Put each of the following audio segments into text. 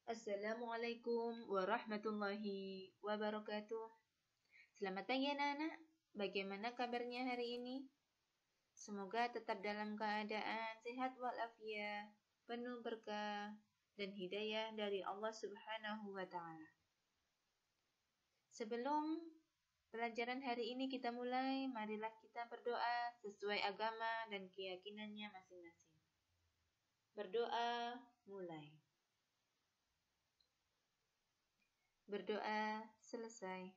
Assalamualaikum warahmatullahi wabarakatuh. Selamat pagi anak-anak. Bagaimana kabarnya hari ini? Semoga tetap dalam keadaan sehat walafiat, penuh berkah dan hidayah dari Allah Subhanahu wa taala. Sebelum pelajaran hari ini kita mulai, marilah kita berdoa sesuai agama dan keyakinannya masing-masing. Berdoa mulai. Berdoa selesai.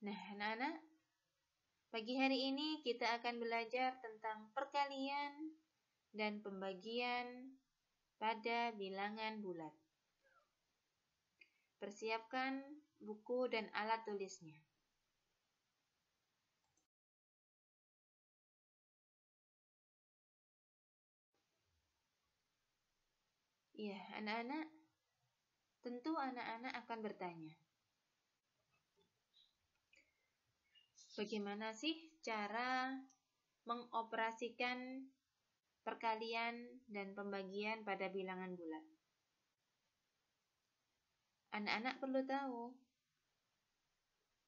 Nah, anak-anak, pagi hari ini kita akan belajar tentang perkalian dan pembagian pada bilangan bulat. Persiapkan buku dan alat tulisnya. Iya, anak-anak, tentu anak-anak akan bertanya, bagaimana sih cara mengoperasikan perkalian dan pembagian pada bilangan bulat? Anak-anak perlu tahu,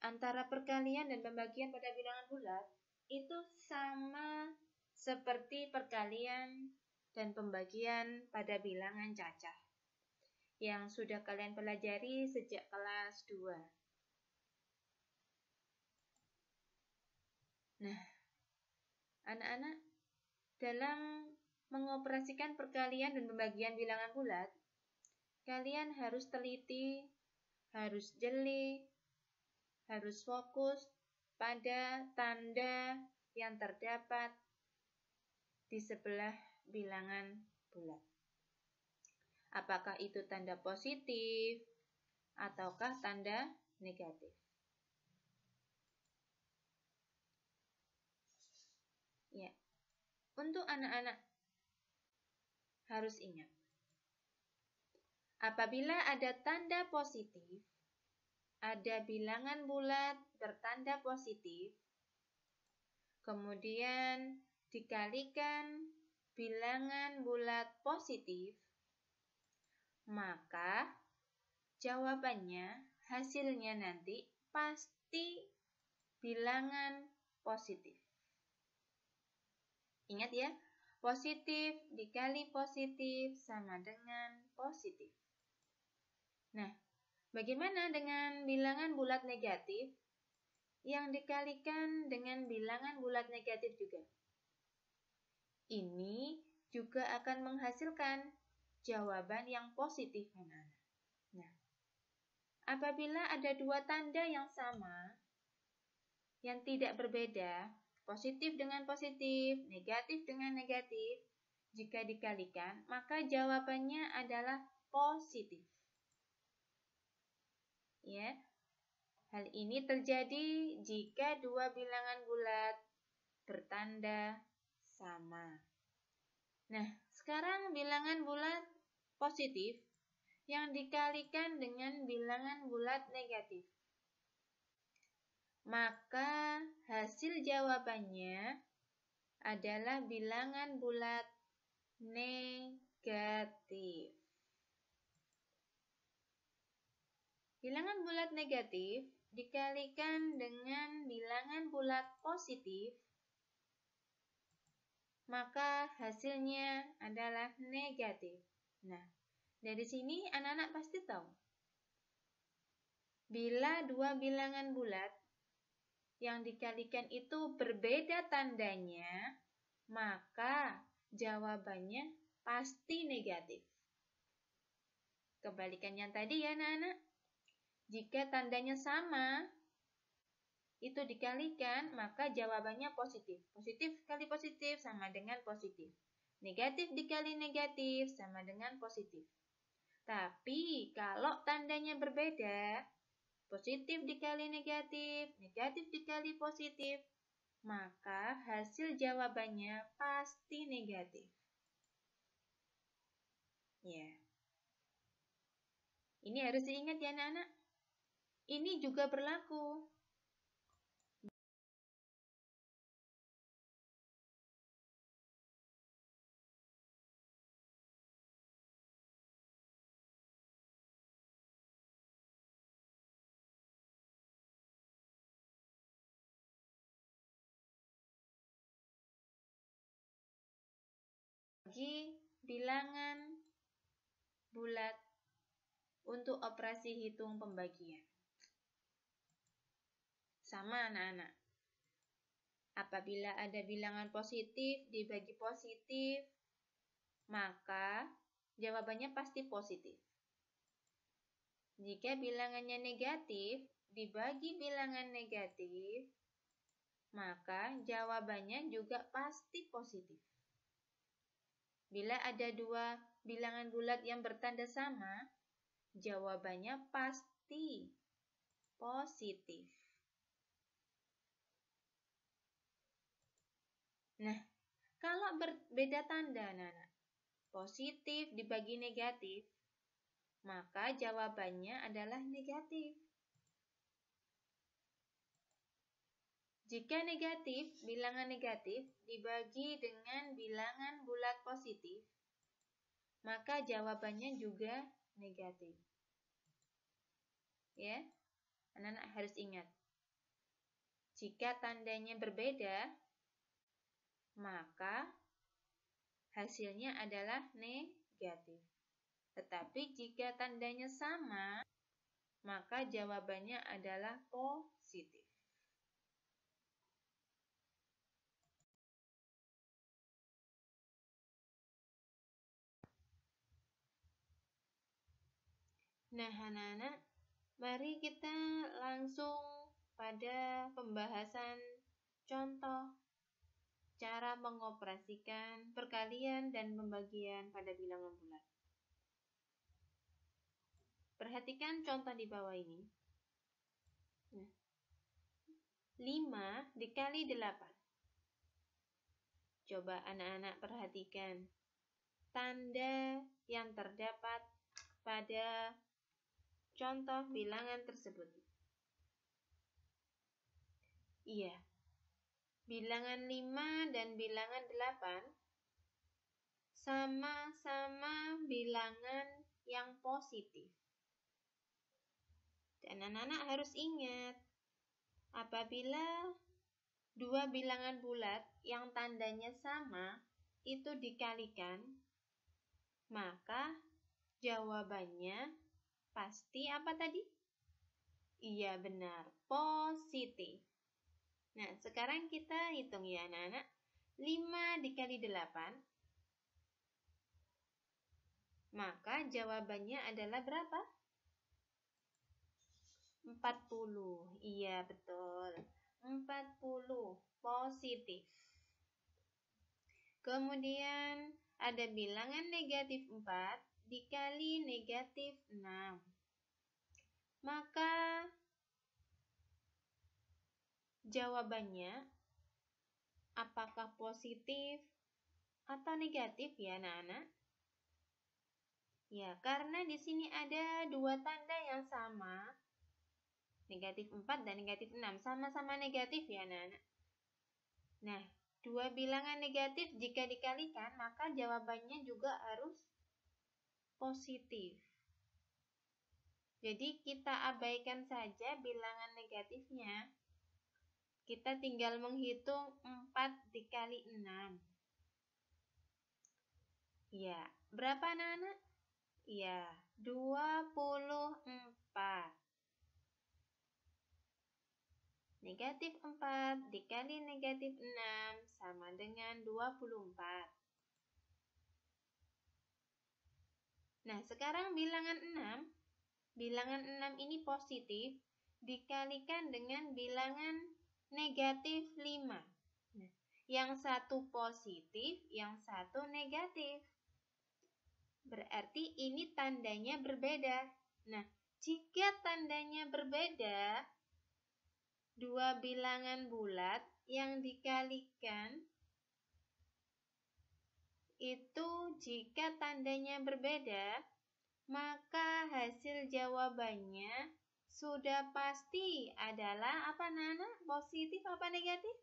antara perkalian dan pembagian pada bilangan bulat itu sama seperti perkalian dan pembagian pada bilangan cacah yang sudah kalian pelajari sejak kelas 2. Nah, anak-anak, dalam mengoperasikan perkalian dan pembagian bilangan bulat, kalian harus teliti, harus jeli, harus fokus pada tanda yang terdapat di sebelah bilangan bulat. Apakah itu tanda positif ataukah tanda negatif? Ya, untuk anak-anak harus ingat, apabila ada tanda positif, ada bilangan bulat bertanda positif, kemudian dikalikan bilangan bulat positif, maka jawabannya, hasilnya nanti pasti bilangan positif. Ingat ya, positif dikali positif sama dengan positif. Nah, bagaimana dengan bilangan bulat negatif yang dikalikan dengan bilangan bulat negatif juga? Ini juga akan menghasilkan jawaban yang positif, anak-anak. Nah, apabila ada dua tanda yang sama, yang tidak berbeda, positif dengan positif, negatif dengan negatif, jika dikalikan, maka jawabannya adalah positif. Ya, hal ini terjadi jika dua bilangan bulat bertanda sama. Nah, sekarang bilangan bulat positif yang dikalikan dengan bilangan bulat negatif. Maka hasil jawabannya adalah bilangan bulat negatif. Bilangan bulat negatif dikalikan dengan bilangan bulat positif, maka hasilnya adalah negatif. Nah, dari sini anak-anak pasti tahu, bila dua bilangan bulat yang dikalikan itu berbeda tandanya, maka jawabannya pasti negatif. Kebalikan yang tadi ya anak-anak. Jika tandanya sama, itu dikalikan, maka jawabannya positif. Positif kali positif sama dengan positif. Negatif dikali negatif sama dengan positif. Tapi kalau tandanya berbeda, positif dikali negatif, negatif dikali positif, maka hasil jawabannya pasti negatif. Ya. Ini harus diingat ya anak-anak. Ini juga berlaku bagi bilangan bulat untuk operasi hitung pembagian. Sama anak-anak. Apabila ada bilangan positif dibagi positif, maka jawabannya pasti positif. Jika bilangannya negatif dibagi bilangan negatif, maka jawabannya juga pasti positif. Bila ada dua bilangan bulat yang bertanda sama, jawabannya pasti positif. Nah, kalau berbeda tanda, anak-anak, positif dibagi negatif, maka jawabannya adalah negatif. Jika negatif, bilangan negatif dibagi dengan bilangan bulat positif, maka jawabannya juga negatif. Ya, anak-anak harus ingat. Jika tandanya berbeda, maka hasilnya adalah negatif. Tetapi jika tandanya sama, maka jawabannya adalah positif. Nah, anak-anak, mari kita langsung pada pembahasan contoh cara mengoperasikan perkalian dan pembagian pada bilangan bulat. Perhatikan contoh di bawah ini. Nah, 5 dikali 8. Coba anak-anak perhatikan tanda yang terdapat pada contoh bilangan tersebut. Iya, bilangan 5 dan bilangan 8 sama-sama bilangan yang positif. Dan anak-anak harus ingat, apabila dua bilangan bulat yang tandanya sama itu dikalikan, maka jawabannya pasti apa tadi? Iya, benar, positif. Nah, sekarang kita hitung ya anak-anak. 5 dikali 8, maka jawabannya adalah berapa? 40. Iya, betul. 40 positif. Kemudian ada bilangan negatif 4 dikali negatif 6. Maka jawabannya apakah positif atau negatif ya anak-anak? Ya, karena di sini ada dua tanda yang sama, negatif 4 dan negatif 6, sama-sama negatif ya anak-anak. Nah, dua bilangan negatif jika dikalikan, maka jawabannya juga harus positif. Jadi kita abaikan saja bilangan negatifnya. Kita tinggal menghitung 4 dikali 6. Ya, berapa anak-anak? Ya, 24. Negatif 4 dikali negatif 6 sama dengan 24. Nah, sekarang bilangan 6. Bilangan 6 ini positif dikalikan dengan bilangan negatif 5. Nah, yang satu positif, yang satu negatif. Berarti ini tandanya berbeda. Nah, jika tandanya berbeda, dua bilangan bulat yang dikalikan itu jika tandanya berbeda, maka hasil jawabannya sudah pasti adalah apa Nana? Positif apa negatif?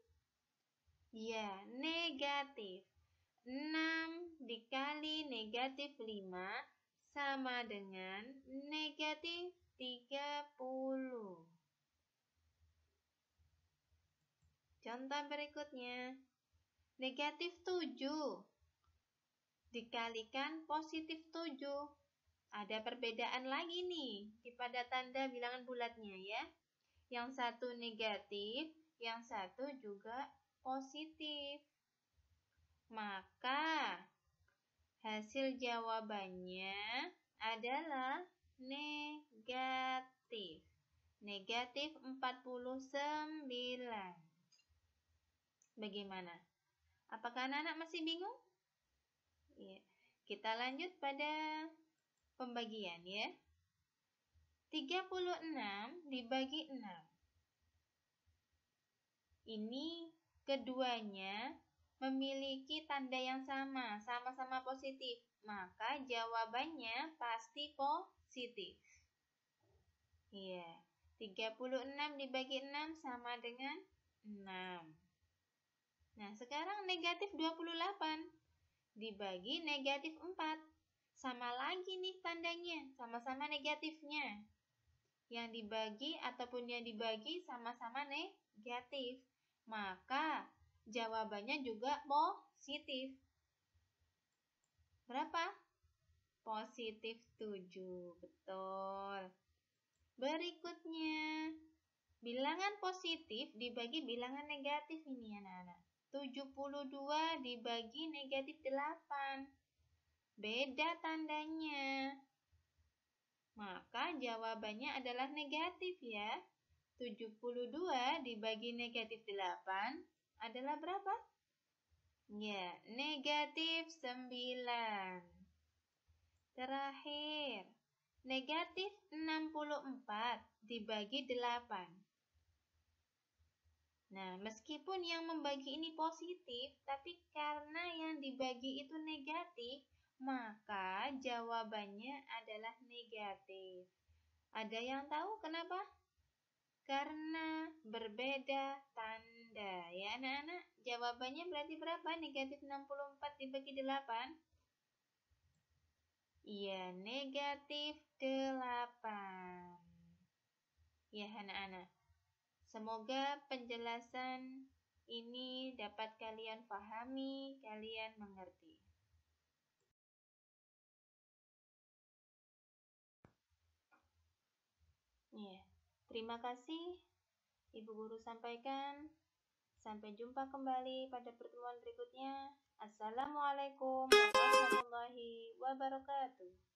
Ya, negatif. 6 dikali negatif 5 sama dengan negatif 30. Contoh berikutnya, negatif 7 dikalikan positif 7. Ada perbedaan lagi nih pada tanda bilangan bulatnya ya. Yang satu negatif, yang satu juga positif. Maka hasil jawabannya adalah negatif. Negatif 49. Bagaimana? Apakah anak-anak masih bingung? Ya. Kita lanjut pada pembagian ya. 36 dibagi 6. Ini keduanya memiliki tanda yang sama, sama-sama positif. Maka jawabannya pasti positif. Iya. 36 dibagi 6 sama dengan 6. Nah, sekarang negatif 28 dibagi negatif 4. Sama lagi nih tandanya, sama-sama negatifnya. Yang dibagi ataupun yang dibagi sama-sama negatif. Maka jawabannya juga positif. Berapa? Positif 7. Betul. Berikutnya, bilangan positif dibagi bilangan negatif ini anak-anak. 72 dibagi negatif 8. Beda tandanya. Maka jawabannya adalah negatif ya. 72 dibagi negatif 8 adalah berapa? Ya, negatif 9. Terakhir, negatif 64 dibagi 8. Nah, meskipun yang membagi ini positif, tapi karena yang dibagi itu negatif, maka jawabannya adalah negatif. Ada yang tahu kenapa? Karena berbeda tanda. Ya anak-anak, jawabannya berarti berapa? Negatif 64 dibagi 8? Iya, negatif 8. Ya anak-anak, semoga penjelasan ini dapat kalian pahami, kalian mengerti. Ya, terima kasih Ibu Guru sampaikan. Sampai jumpa kembali pada pertemuan berikutnya. Assalamualaikum warahmatullahi wabarakatuh.